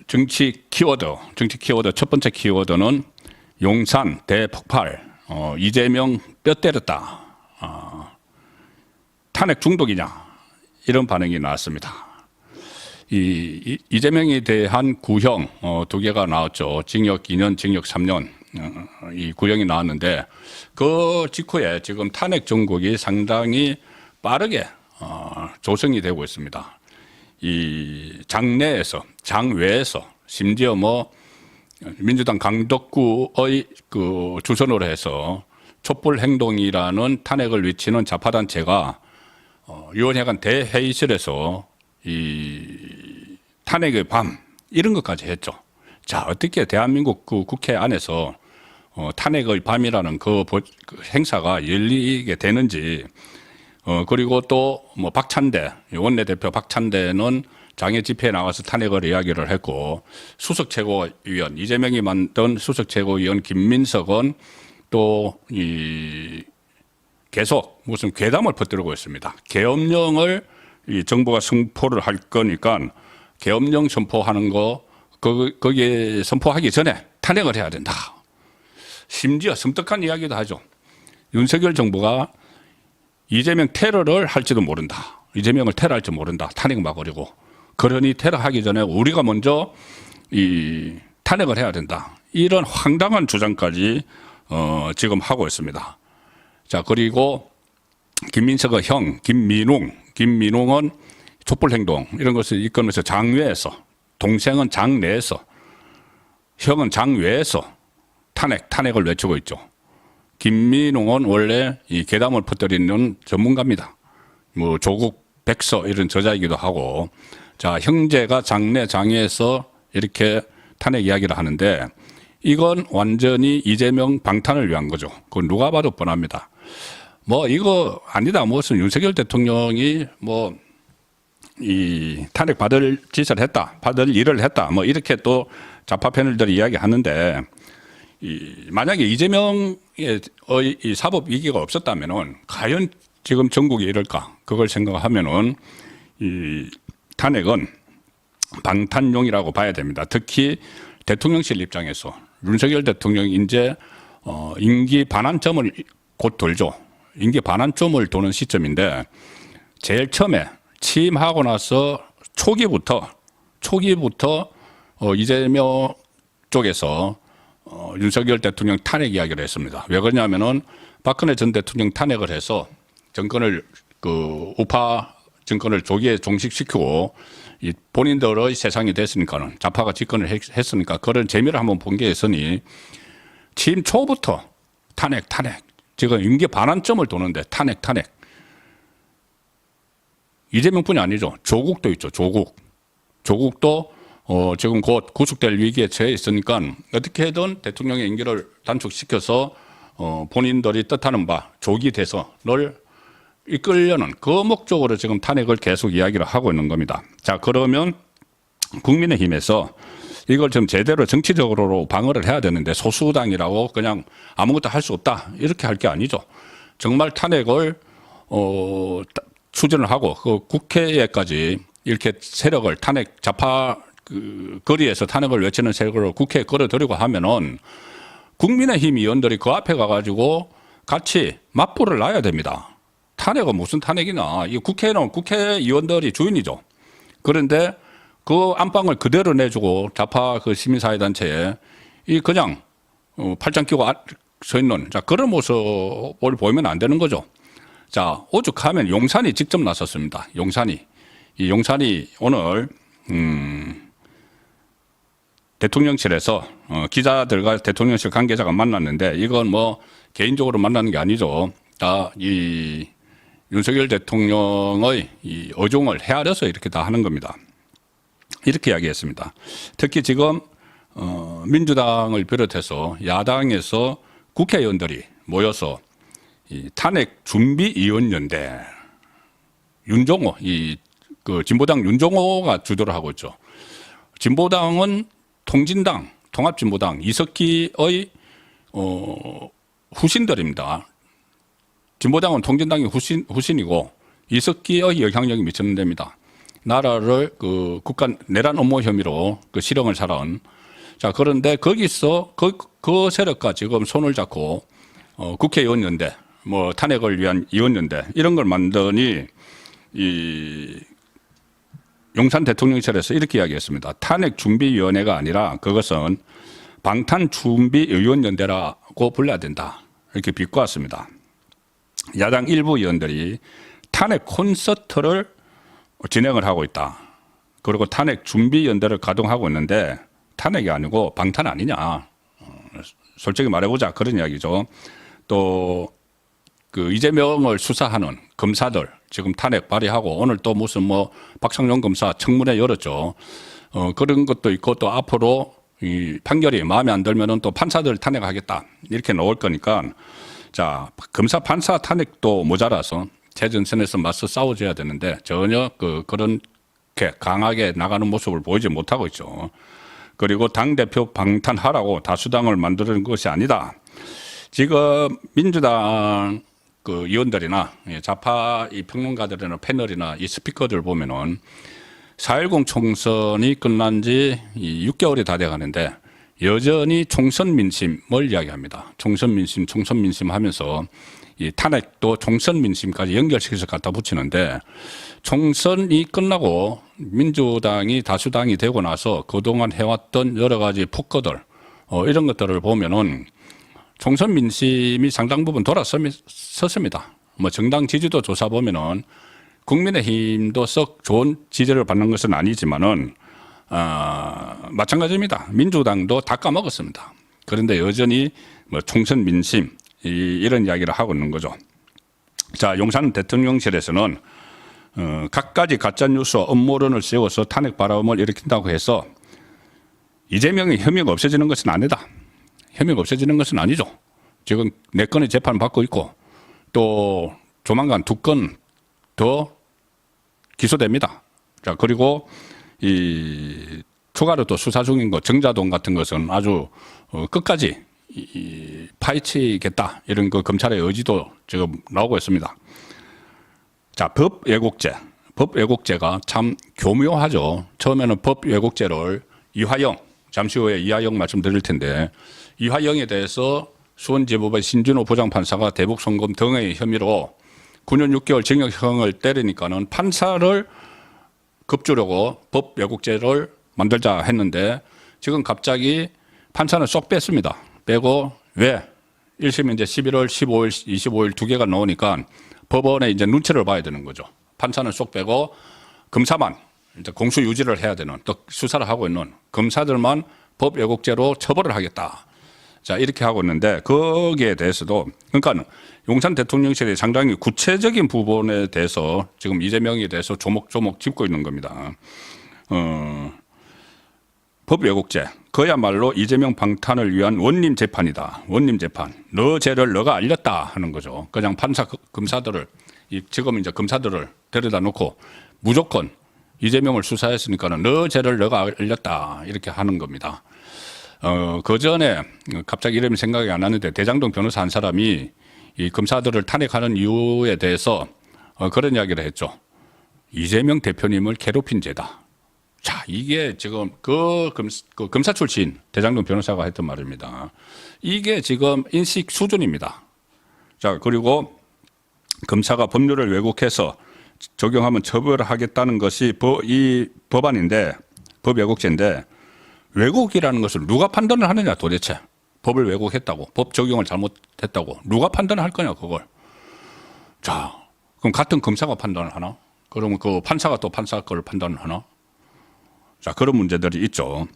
정치 키워드 첫 번째 키워드는 용산 대폭발, 이재명 뼈 때렸다, 탄핵 중독이냐, 이런 반응이 나왔습니다. 이재명에 대한 구형 두 개가 나왔죠. 징역 2년, 징역 3년 이 구형이 나왔는데 그 직후에 지금 탄핵 정국이 상당히 빠르게 조성이 되고 있습니다. 이 장내에서, 장외에서, 심지어 뭐 민주당 강덕구의 그 주선으로 해서 촛불 행동이라는 탄핵을 외치는 좌파단체가 위원회관 대회의실에서 이 탄핵의 밤 이런 것까지 했죠. 자, 어떻게 대한민국 그 국회 안에서 탄핵의 밤이라는 그 행사가 열리게 되는지, 그리고 또 뭐 박찬대 원내대표 박찬대는 장애 집회에 나가서 탄핵을 이야기를 했고, 수석 최고위원 이재명이 만든 수석 최고위원 김민석은 또 계속 무슨 괴담을 퍼뜨리고 있습니다. 계엄령을 이 정부가 선포를 할 거니까 계엄령 선포하는 거 거기에 선포하기 전에 탄핵을 해야 된다. 심지어 섬뜩한 이야기도 하죠. 윤석열 정부가 이재명 테러를 할지도 모른다. 이재명을 테러할지 모른다. 탄핵 막으려고. 그러니 테러하기 전에 우리가 먼저 이 탄핵을 해야 된다. 이런 황당한 주장까지 지금 하고 있습니다. 자, 그리고 김민석의 형 김민웅은 촛불행동 이런 것을 이끌면서 장외에서, 동생은 장내에서, 형은 장외에서 탄핵을 외치고 있죠. 김민웅은 원래 이 괴담을 퍼뜨리는 전문가입니다. 뭐 조국 백서 이런 저자이기도 하고, 자, 형제가 장내 장외에서 이렇게 탄핵 이야기를 하는데 이건 완전히 이재명 방탄을 위한 거죠. 그건 누가 봐도 뻔합니다. 뭐 이거 아니다. 무슨 윤석열 대통령이 뭐 이 탄핵 받을 짓을 했다, 받을 일을 했다, 뭐 이렇게 또 좌파 패널들이 이야기하는데, 만약에 이재명의 이 사법 위기가 없었다면은 과연 지금 전국이 이럴까? 그걸 생각하면은 이 탄핵은 방탄용이라고 봐야 됩니다. 특히 대통령실 입장에서 윤석열 대통령이 이제 임기 반환점을 곧 돌죠. 임기 반환점을 도는 시점인데, 제일 처음에 취임하고 나서 초기부터 이재명 쪽에서 윤석열 대통령 탄핵 이야기를 했습니다. 왜 그러냐면은 박근혜 전 대통령 탄핵을 해서 정권을 우파 정권을 조기에 종식시키고 이 본인들의 세상이 됐으니까는, 좌파가 집권을 했으니까 그런 재미를 한번 본 게 있으니 취임 초부터 탄핵 지금 임기 반환점을 도는데 탄핵 이재명뿐이 아니죠. 조국도 있죠. 조국도 지금 곧 구속될 위기에 처해 있으니까 어떻게든 대통령의 임기를 단축시켜서 본인들이 뜻하는 바 조기 대선을 이끌려는 그 목적으로 지금 탄핵을 계속 이야기를 하고 있는 겁니다. 자, 그러면 국민의힘에서 이걸 좀 제대로 정치적으로 방어를 해야 되는데, 소수당이라고 그냥 아무것도 할 수 없다 이렇게 할 게 아니죠. 정말 탄핵을 추진을 하고 그 국회에까지 이렇게 세력을 좌파 거리에서 탄핵을 외치는 세력을 국회에 끌어들이고 하면은 국민의힘 의원들이 그 앞에 가가지고 같이 맞불을 놔야 됩니다. 탄핵은 무슨 탄핵이나, 이 국회는 국회의원들이 주인이죠. 그런데 그 안방을 그대로 내주고 좌파 그 시민사회단체에 그냥 팔짱 끼고 서 있는, 자, 그런 모습을 보이면 안 되는 거죠. 자, 오죽하면 용산이 직접 나섰습니다. 용산이 오늘 대통령실에서 기자들과 대통령실 관계자가 만났는데, 이건 뭐 개인적으로 만나는 게 아니죠. 다 이 윤석열 대통령의 이 어종을 헤아려서 이렇게 다 하는 겁니다. 이렇게 이야기했습니다. 특히 지금 민주당을 비롯해서 야당에서 국회의원들이 모여서 이 탄핵 준비위원연대, 윤종호, 그 진보당 윤종호가 주도를 하고 있죠. 진보당은 통진당, 통합진보당 이석기의 후신들입니다. 진보당은 통진당의 후신이고 이석기의 영향력이 미치는 데입니다. 나라를 그 국가 내란 업무 혐의로 그 실형을 살아온. 자, 그런데 거기서 그 세력과 지금 손을 잡고 국회의원연대, 뭐 탄핵을 위한 의원연대 이런 걸 만드니 이 용산 대통령실에서 이렇게 이야기했습니다. 탄핵준비위원회가 아니라 그것은 방탄준비의원연대라고 불러야 된다. 이렇게 비꼬았습니다. 야당 일부 의원들이 탄핵 콘서트를 진행을 하고 있다. 그리고 탄핵준비연대를 가동하고 있는데 탄핵이 아니고 방탄 아니냐. 솔직히 말해보자. 그런 이야기죠. 또 그 이재명을 수사하는 검사들 지금 탄핵 발의하고 오늘 또 무슨 뭐 박상용 검사 청문회 열었죠. 그런 것도 있고 또 앞으로 이 판결이 마음에 안 들면은 또 판사들 탄핵하겠다 이렇게 나올 거니까 자 검사 판사 탄핵도 모자라서 최전선에서 맞서 싸워줘야 되는데 전혀 그렇게 강하게 나가는 모습을 보이지 못하고 있죠. 그리고 당대표 방탄하라고 다수당을 만드는 것이 아니다. 지금 민주당 그 의원들이나 좌파 이 평론가들이나 패널이나 이 스피커들 보면은 4.10 총선이 끝난 지 6개월이 다 돼 가는데 여전히 총선 민심을 이야기합니다. 총선 민심 하면서 이 탄핵도 총선 민심까지 연결시켜서 갖다 붙이는데 총선이 끝나고 민주당이 다수당이 되고 나서 그동안 해왔던 여러 가지 폭거들 이런 것들을 보면은 총선 민심이 상당 부분 돌아섰습니다. 뭐 정당 지지도 조사 보면은 국민의힘도 썩 좋은 지지를 받는 것은 아니지만은 마찬가지입니다. 민주당도 다 까먹었습니다. 그런데 여전히 뭐 총선 민심 이런 이야기를 하고 있는 거죠. 자, 용산 대통령실에서는 갖가지 가짜뉴스 음모론을 세워서 탄핵 바람을 일으킨다고 해서 이재명의 혐의가 없어지는 것은 아니다. 혐의가 없어지는 것은 아니죠. 지금 4건의 재판을 받고 있고 또 조만간 2건 더 기소됩니다. 자, 그리고 이 추가로 또 수사 중인 거 정자돈 같은 것은 아주 끝까지 파헤치겠다 이런 그 검찰의 의지도 지금 나오고 있습니다. 자, 법 왜곡죄가 참 교묘하죠. 처음에는 법 왜곡죄를 이화영, 잠시 후에 이화영 말씀드릴 텐데 이화영에 대해서 수원지법의 신준호 부장판사가 대북 송금 등의 혐의로 9년 6개월 징역형을 때리니까는 판사를 급주려고 법 왜곡죄를 만들자 했는데 지금 갑자기 판사는 쏙 뺐습니다. 빼고 왜? 1심 이제 11월, 15일, 25일 2개가 나오니까 법원에 이제 눈치를 봐야 되는 거죠. 판사는 쏙 빼고 검사만 이제 공소 유지를 해야 되는 또 수사를 하고 있는 검사들만 법 왜곡죄로 처벌을 하겠다. 자, 이렇게 하고 있는데 거기에 대해서도 그러니까 용산 대통령실이 상당히 구체적인 부분에 대해서 지금 이재명에 대해서 조목조목 짚고 있는 겁니다. 법 왜곡죄 그야말로 이재명 방탄을 위한 원님 재판이다. 원님 재판. 너 죄를 너가 알렸다 하는 거죠. 그냥 판사 검사들을 지금 이제 검사들을 데려다 놓고 무조건 이재명을 수사했으니까는 너 죄를 너가 알렸다 이렇게 하는 겁니다. 그 전에 갑자기 이름이 생각이 안 나는데 대장동 변호사 한 사람이 이 검사들을 탄핵하는 이유에 대해서 그런 이야기를 했죠. 이재명 대표님을 괴롭힌 죄다. 자, 이게 지금 그 검사 출신 대장동 변호사가 했던 말입니다. 이게 지금 인식 수준입니다. 자, 그리고 검사가 법률을 왜곡해서 적용하면 처벌하겠다는 것이 이 법안인데 법 왜곡죄인데 왜곡이라는 것을 누가 판단을 하느냐 도대체. 법을 왜곡했다고 법 적용을 잘못했다고 누가 판단할 거냐 그걸. 자, 그럼 같은 검사가 판단을 하나? 그러면 그 판사가 또 판사 걸 판단을 하나? 자, 그런 문제들이 있죠.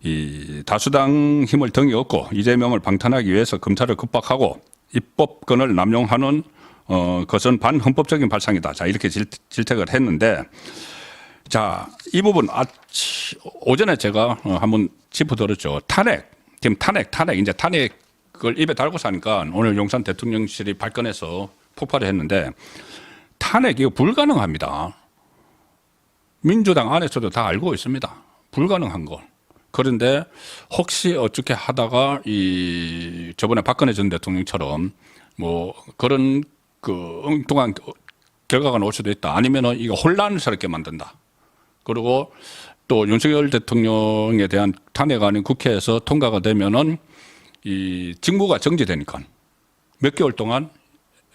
이 다수당 힘을 등에 얻고 이재명을 방탄하기 위해서 검찰을 급박하고 입법권을 남용하는 것은 반헌법적인 발상이다. 자, 이렇게 질책을 했는데 자, 이 부분 오전에 제가 한번 짚어드렸죠. 지금 탄핵 이제 탄핵을 입에 달고 사니까 오늘 용산 대통령실이 발끈해서 폭발을 했는데 탄핵이 불가능합니다. 민주당 안에서도 다 알고 있습니다. 불가능한 거. 그런데 혹시 어떻게 하다가 저번에 박근혜 전 대통령처럼 뭐 그런 그 엉뚱한 결과가 나올 수도 있다. 아니면은 이거 혼란스럽게 만든다. 그리고 또 윤석열 대통령에 대한 탄핵안이 국회에서 통과가 되면은 이 직무가 정지되니까 몇 개월 동안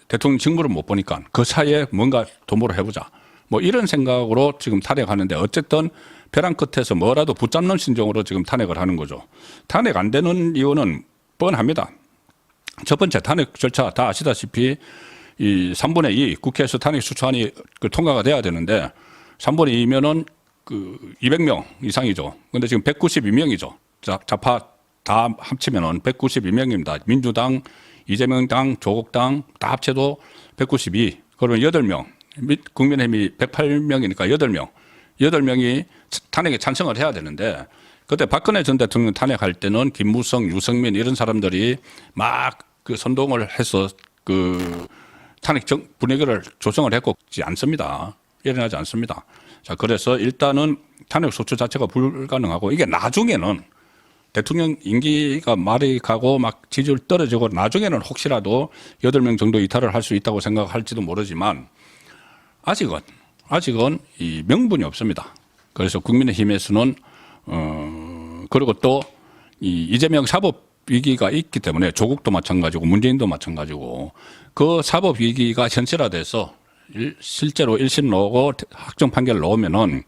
대통령 직무를 못 보니까 그 사이에 뭔가 도모를 해보자. 뭐 이런 생각으로 지금 탄핵하는데 어쨌든 벼랑 끝에서 뭐라도 붙잡는 심정으로 지금 탄핵을 하는 거죠. 탄핵 안 되는 이유는 뻔합니다. 첫 번째 탄핵 절차 다 아시다시피 이 3분의 2 국회에서 탄핵 수초안이 통과가 돼야 되는데 3분의 2면은 그 200명 이상이죠. 근데 지금 192명이죠. 좌파 다 합치면은 192명입니다. 민주당, 이재명당, 조국당 다 합쳐도 192. 그러면 8명. 국민의힘이 108명이니까 8명. 8명이 탄핵에 찬성을 해야 되는데 그때 박근혜 전 대통령 탄핵할 때는 김무성, 유승민 이런 사람들이 막 그 선동을 해서 그 탄핵 분위기를 조성을 했고 않습니다. 일어나지 않습니다. 자, 그래서 일단은 탄핵 소추 자체가 불가능하고 이게 나중에는 대통령 임기가 말이 가고 막 지지율 떨어지고 나중에는 혹시라도 8명 정도 이탈을 할 수 있다고 생각할지도 모르지만 아직은 이 명분이 없습니다. 그래서 국민의힘에서는 그리고 또 이 이재명 사법 위기가 있기 때문에 조국도 마찬가지고 문재인도 마찬가지고 그 사법 위기가 현실화돼서 실제로 1심 나오고 확정 판결 나오면은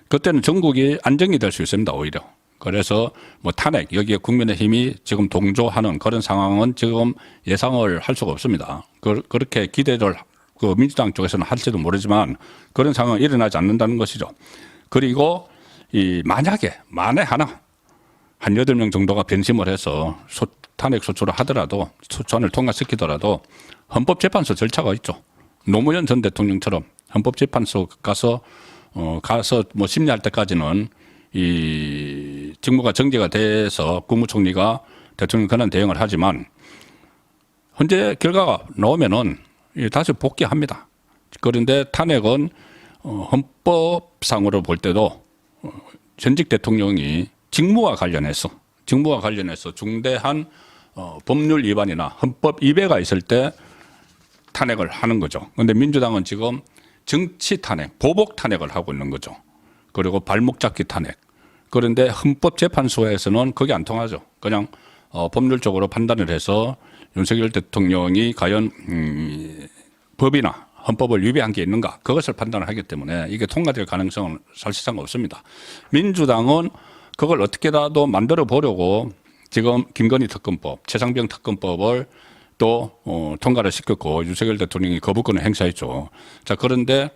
그때는 전국이 안정이 될 수 있습니다. 오히려. 그래서 뭐 탄핵 여기에 국민의힘이 지금 동조하는 그런 상황은 지금 예상을 할 수가 없습니다. 그렇게 기대를 그 민주당 쪽에서는 할지도 모르지만 그런 상황이 일어나지 않는다는 것이죠. 그리고 이 만에 하나 한 8명 정도가 변심을 해서 탄핵 소추를 하더라도 소추안을 통과시키더라도 헌법재판소 절차가 있죠. 노무현 전 대통령처럼 헌법재판소 가서 뭐 심리할 때까지는 이 직무가 정지가 돼서 국무총리가 대통령 권한 대행을 하지만 현재 결과가 나오면은 다시 복귀합니다. 그런데 탄핵은 헌법상으로 볼 때도 전직 대통령이 직무와 관련해서 중대한 법률 위반이나 헌법 위배가 있을 때 탄핵을 하는 거죠. 그런데 민주당은 지금 정치 탄핵, 보복 탄핵을 하고 있는 거죠. 그리고 발목 잡기 탄핵. 그런데 헌법재판소에서는 그게 안 통하죠. 그냥 법률적으로 판단을 해서 윤석열 대통령이 과연 법이나 헌법을 위배한 게 있는가 그것을 판단을 하기 때문에 이게 통과될 가능성은 사실상 없습니다. 민주당은 그걸 어떻게라도 만들어 보려고 지금 김건희 특검법, 최상병 특검법을 또 통과를 시켰고 윤석열 대통령이 거부권을 행사했죠. 자, 그런데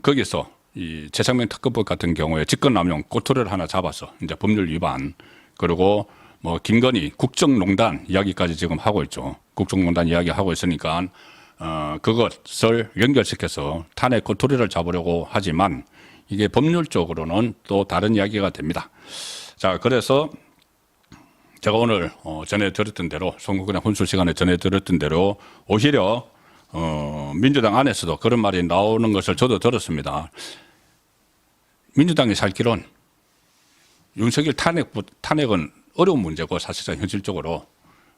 거기서 이 최상병 특검법 같은 경우에 직권남용 꼬투리를 하나 잡아서 이제 법률 위반 그리고 뭐 김건희 국정농단 이야기까지 지금 하고 있죠. 국정농단 이야기 하고 있으니까 그것을 연결시켜서 탄핵 꼬투리를 잡으려고 하지만 이게 법률적으로는 또 다른 이야기가 됩니다. 자, 그래서 제가 오늘 전해드렸던 대로 송구그냥 혼술 시간에 전해드렸던 대로 오히려 민주당 안에서도 그런 말이 나오는 것을 저도 들었습니다. 민주당이 살 길은 윤석열 탄핵은 어려운 문제고 사실상 현실적으로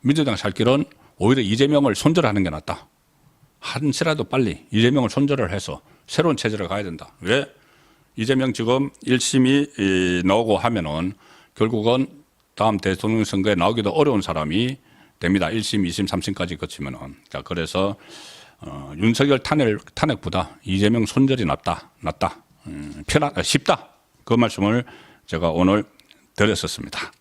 민주당 살 길은 오히려 이재명을 손절하는 게 낫다. 한시라도 빨리 이재명을 손절을 해서 새로운 체제를 가야 된다. 왜? 이재명 지금 1심이 나오고 하면은 결국은 다음 대통령 선거에 나오기도 어려운 사람이 됩니다. 1심, 2심, 3심까지 거치면은. 자, 그래서 윤석열 탄핵보다 이재명 손절이 낫다. 쉽다. 그 말씀을 제가 오늘 드렸었습니다.